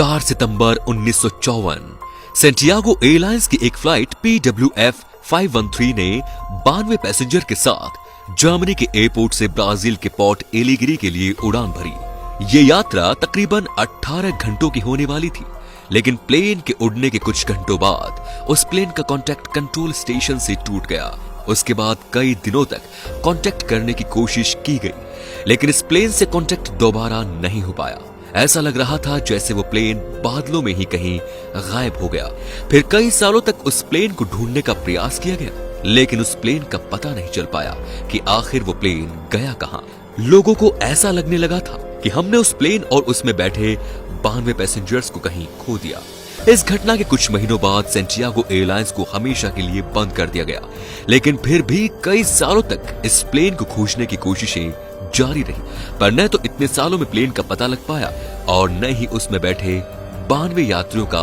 4 सितंबर 1954 Santiago airlines की एक flight PWF 513 ने 92 पैसेंजर के साथ जर्मनी के एयरपोर्ट से ब्राजील के पोर्ट एलिगिरी के लिए उड़ान भरी। ये यात्रा तकरीबन 18 घंटों की होने वाली थी, लेकिन प्लेन के उड़ने के कुछ घंटों बाद उस प्लेन का कांटेक्ट कंट्रोल स्टेशन से टूट गया। उसके बाद कई दिनों तक कांटेक्ट करने की कोशिश की गई, लेकिन इस प्लेन से कांटेक्ट दोबारा नहीं हो पाया। ऐसा लग रहा था जैसे वो प्लेन बादलों में ही कहीं गायब हो गया। फिर कई सालों तक उस प्लेन को ढूंढने का प्रयास किया गया, लेकिन उस प्लेन का पता नहीं चल पाया कि आखिर वो प्लेन गया कहां। लोगों को ऐसा लगने लगा था कि हमने उस प्लेन और उसमें बैठे 92 पैसेंजर्स को कहीं खो दिया। इस घटना के कुछ महीनों बाद सैंटियागो एयरलाइंस को हमेशा के लिए बंद कर दिया गया, लेकिन फिर भी कई सालों तक इस प्लेन को खोजने की कोशिशें जारी रही। पर न तो इतने सालों में प्लेन का पता लग पाया और न ही उसमें बैठे 92 यात्रियों का।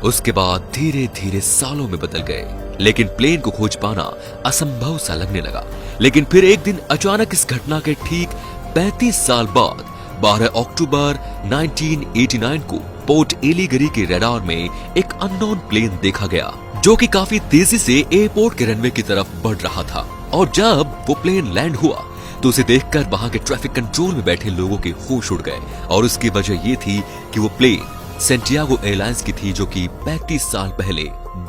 उसके बाद धीरे धीरे सालों में बदल गए, लेकिन प्लेन को खोज पाना असंभव सा लगने लगा। लेकिन फिर एक दिन अचानक इस घटना के ठीक 35 साल बाद 12 अक्टूबर 1989 को पोर्ट एलिगिरी के रडार में एक अननोन प्लेन देखा गया, जो कि काफी तेजी से एयरपोर्ट के रनवे की तरफ बढ़ रहा था। और जब वो प्लेन लैंड हुआ तो उसे देखकर वहां के ट्रैफिक कंट्रोल में बैठे लोगों के होश उड़ गए। और उसकी वजह ये थी कि वो प्लेन सैंटियागो एयरलाइंस की थी, जो कि 35 साल पहले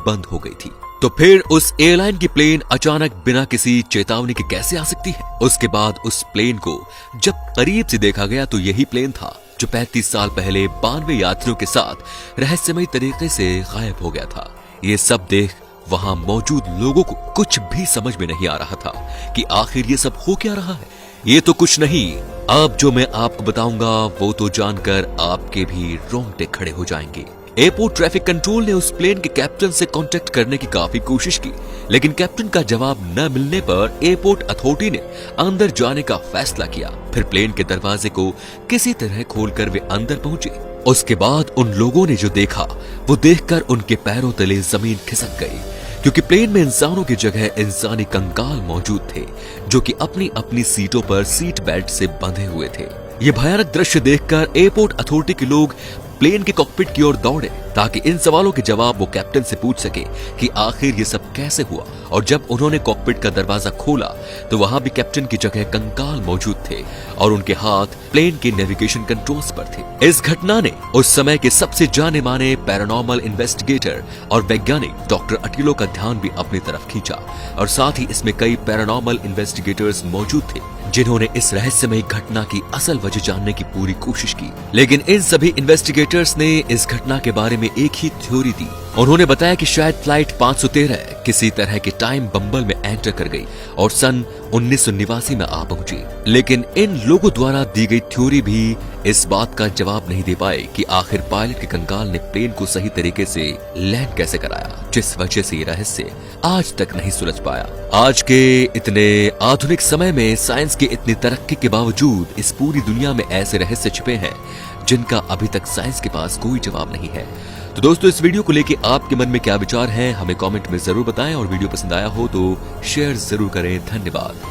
बंद हो गई थी। तो फिर उस एयरलाइन की प्लेन अचानक बिना किसी चेतावनी के कैसे आ सकती है? उसके बाद उस प्लेन को जब करीब से देखा गया तो यही प्लेन था जो 35 साल पहले 92 यात्रियों के साथ रहस्यमयी तरीके से गायब हो गया था। ये सब देख वहां मौजूद लोगों को कुछ भी समझ में नहीं आ रहा था कि आखिर ये सब हो क्या रहा है। ये तो कुछ नहीं, अब जो मैं आपको बताऊंगा वो तो जानकर आपके भी रोंगटे खड़े हो जाएंगे। एयरपोर्ट ट्रैफिक कंट्रोल ने उस प्लेन के कैप्टन से कांटेक्ट करने की काफी कोशिश की, लेकिन कैप्टन का जवाब न मिलने पर एयरपोर्ट अथॉरिटी ने अंदर जाने का फैसला किया। फिर प्लेन के दरवाजे को किसी तरह खोलकर वे अंदर पहुंचे। उसके बाद उन लोगों ने जो देखा वो देखकर उनके पैरों तले जमीन खिसक गई, क्योंकि प्लेन में इंसानों की जगह इंसानी कंकाल मौजूद थे, जो कि अपनी अपनी सीटों पर सीट बेल्ट से बंधे हुए थे। ये भयानक दृश्य देखकर एयरपोर्ट अथॉरिटी के लोग प्लेन के कॉकपिट की ओर दौड़े ताकि इन सवालों के जवाब वो कैप्टन से पूछ सके कि आखिर ये सब कैसे हुआ। और जब उन्होंने कॉकपिट का दरवाजा खोला तो वहां भी कैप्टन की जगह कंकाल मौजूद थे और उनके हाथ प्लेन के नेविगेशन कंट्रोल्स पर थे। इस घटना ने उस समय के सबसे जाने माने पैरानॉर्मल इन्वेस्टिगेटर और वैज्ञानिक डॉक्टर अटिलो का ध्यान भी अपनी तरफ खींचा, और साथ ही इसमें कई पैरानॉर्मल इन्वेस्टिगेटर्स मौजूद थे जिन्होंने इस रहस्यमयी घटना की असल वजह जानने की पूरी कोशिश की। लेकिन इन सभी इन्वेस्टिगेटर्स ने इस घटना के बारे में एक ही थ्योरी दी। उन्होंने बताया कि शायद फ्लाइट 513 किसी तरह के टाइम बम्बल में एंटर कर गई और सन 1989 में आ पहुंची। लेकिन इन लोगों द्वारा दी गई थ्योरी भी इस बात का जवाब नहीं दे पाए कि आखिर पायलट के कंकाल ने प्लेन को सही तरीके से लैंड कैसे कराया, जिस वजह से ये रहस्य आज तक नहीं सुलझ पाया। आज के इतने आधुनिक समय में साइंस की इतनी तरक्की के बावजूद इस पूरी दुनिया में ऐसे रहस्य छिपे हैं जिनका अभी तक साइंस के पास कोई जवाब नहीं है। तो दोस्तों, इस वीडियो को लेके आपके मन में क्या विचार हैं हमें कमेंट में जरूर बताएं, और वीडियो पसंद आया हो तो शेयर जरूर करें। धन्यवाद।